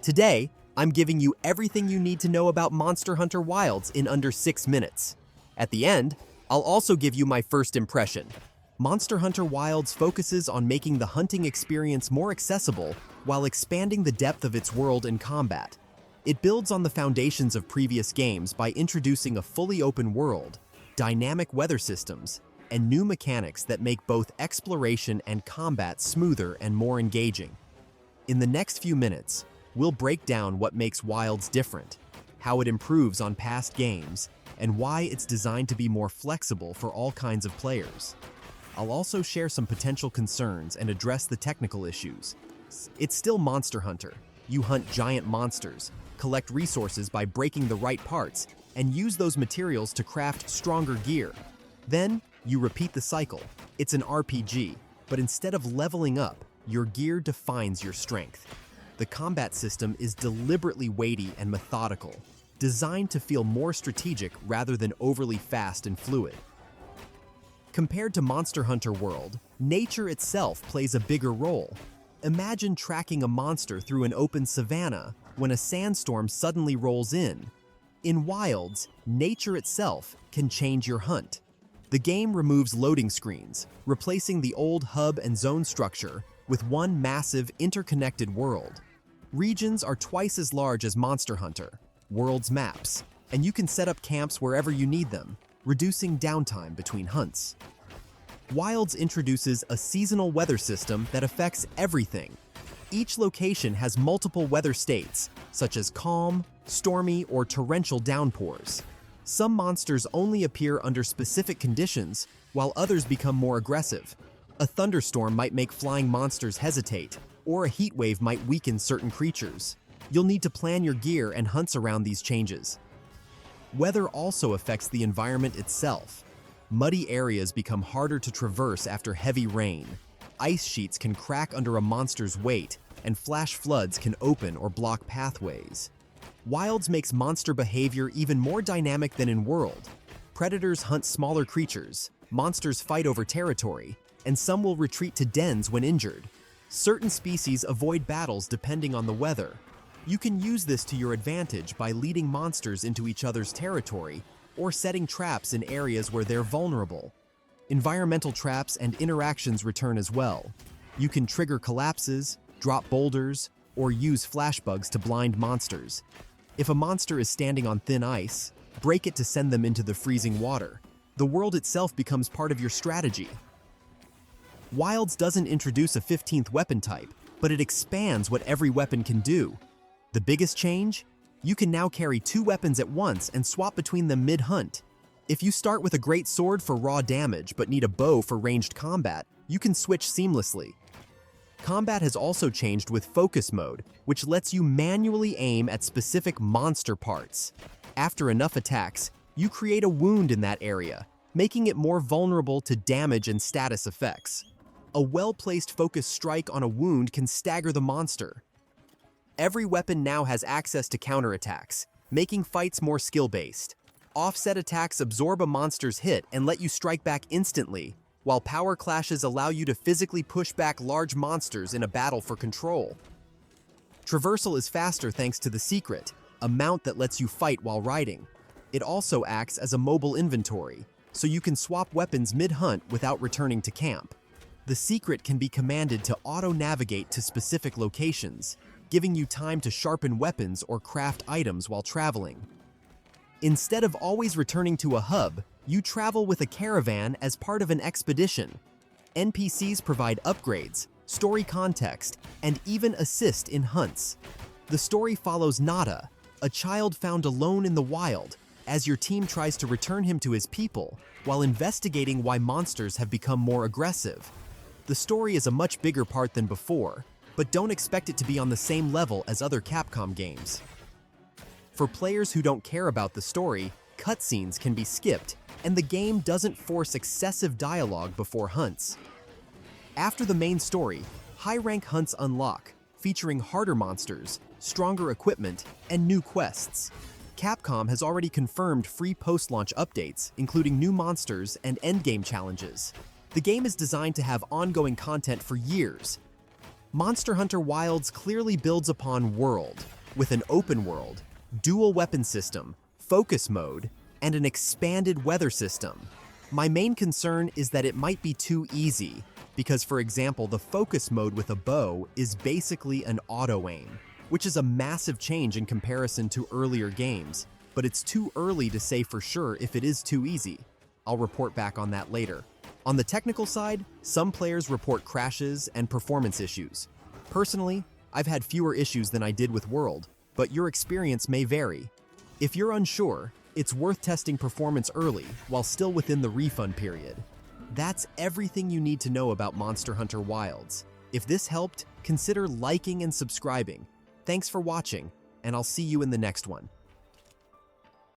Today, I'm giving you everything you need to know about Monster Hunter Wilds in under 6 minutes. At the end, I'll also give you my first impression. Monster Hunter Wilds focuses on making the hunting experience more accessible while expanding the depth of its world and combat. It builds on the foundations of previous games by introducing a fully open world, dynamic weather systems, and new mechanics that make both exploration and combat smoother and more engaging. In the next few minutes, we'll break down what makes Wilds different, how it improves on past games, and why it's designed to be more flexible for all kinds of players. I'll also share some potential concerns and address the technical issues. It's still Monster Hunter. You hunt giant monsters, collect resources by breaking the right parts, and use those materials to craft stronger gear. Then, you repeat the cycle. It's an RPG, but instead of leveling up, your gear defines your strength. The combat system is deliberately weighty and methodical, designed to feel more strategic rather than overly fast and fluid. Compared to Monster Hunter World, nature itself plays a bigger role. Imagine tracking a monster through an open savanna when a sandstorm suddenly rolls in. In Wilds, nature itself can change your hunt. The game removes loading screens, replacing the old hub and zone structure with one massive, interconnected world. Regions are twice as large as Monster Hunter, World's maps, and you can set up camps wherever you need them, reducing downtime between hunts. Wilds introduces a seasonal weather system that affects everything. Each location has multiple weather states, such as calm, stormy, or torrential downpours. Some monsters only appear under specific conditions, while others become more aggressive. A thunderstorm might make flying monsters hesitate, or a heat wave might weaken certain creatures. You'll need to plan your gear and hunts around these changes. Weather also affects the environment itself. Muddy areas become harder to traverse after heavy rain. Ice sheets can crack under a monster's weight, and flash floods can open or block pathways. Wilds makes monster behavior even more dynamic than in World. Predators hunt smaller creatures, monsters fight over territory, and some will retreat to dens when injured. Certain species avoid battles depending on the weather. You can use this to your advantage by leading monsters into each other's territory or setting traps in areas where they're vulnerable. Environmental traps and interactions return as well. You can trigger collapses, drop boulders, or use flashbugs to blind monsters. If a monster is standing on thin ice, break it to send them into the freezing water. The world itself becomes part of your strategy. Wilds doesn't introduce a 15th weapon type, but it expands what every weapon can do. The biggest change? You can now carry 2 weapons at once and swap between them mid-hunt. If you start with a great sword for raw damage but need a bow for ranged combat, you can switch seamlessly. Combat has also changed with Focus Mode, which lets you manually aim at specific monster parts. After enough attacks, you create a wound in that area, making it more vulnerable to damage and status effects. A well-placed focus strike on a wound can stagger the monster. Every weapon now has access to counterattacks, making fights more skill-based. Offset attacks absorb a monster's hit and let you strike back instantly, while power clashes allow you to physically push back large monsters in a battle for control. Traversal is faster thanks to the Secret, a mount that lets you fight while riding. It also acts as a mobile inventory, so you can swap weapons mid-hunt without returning to camp. The Secret can be commanded to auto-navigate to specific locations, giving you time to sharpen weapons or craft items while traveling. Instead of always returning to a hub, you travel with a caravan as part of an expedition. NPCs provide upgrades, story context, and even assist in hunts. The story follows Nada, a child found alone in the wild, as your team tries to return him to his people while investigating why monsters have become more aggressive. The story is a much bigger part than before, but don't expect it to be on the same level as other Capcom games. For players who don't care about the story, cutscenes can be skipped, and the game doesn't force excessive dialogue before hunts. After the main story, high-rank hunts unlock, featuring harder monsters, stronger equipment, and new quests. Capcom has already confirmed free post-launch updates, including new monsters and endgame challenges. The game is designed to have ongoing content for years. Monster Hunter Wilds clearly builds upon World, with an open world, dual weapon system, focus mode, and an expanded weather system. My main concern is that it might be too easy, because for example, the focus mode with a bow is basically an auto-aim, which is a massive change in comparison to earlier games, but it's too early to say for sure if it is too easy. I'll report back on that later. On the technical side, some players report crashes and performance issues. Personally, I've had fewer issues than I did with World, but your experience may vary. If you're unsure, it's worth testing performance early while still within the refund period. That's everything you need to know about Monster Hunter Wilds. If this helped, consider liking and subscribing. Thanks for watching, and I'll see you in the next one.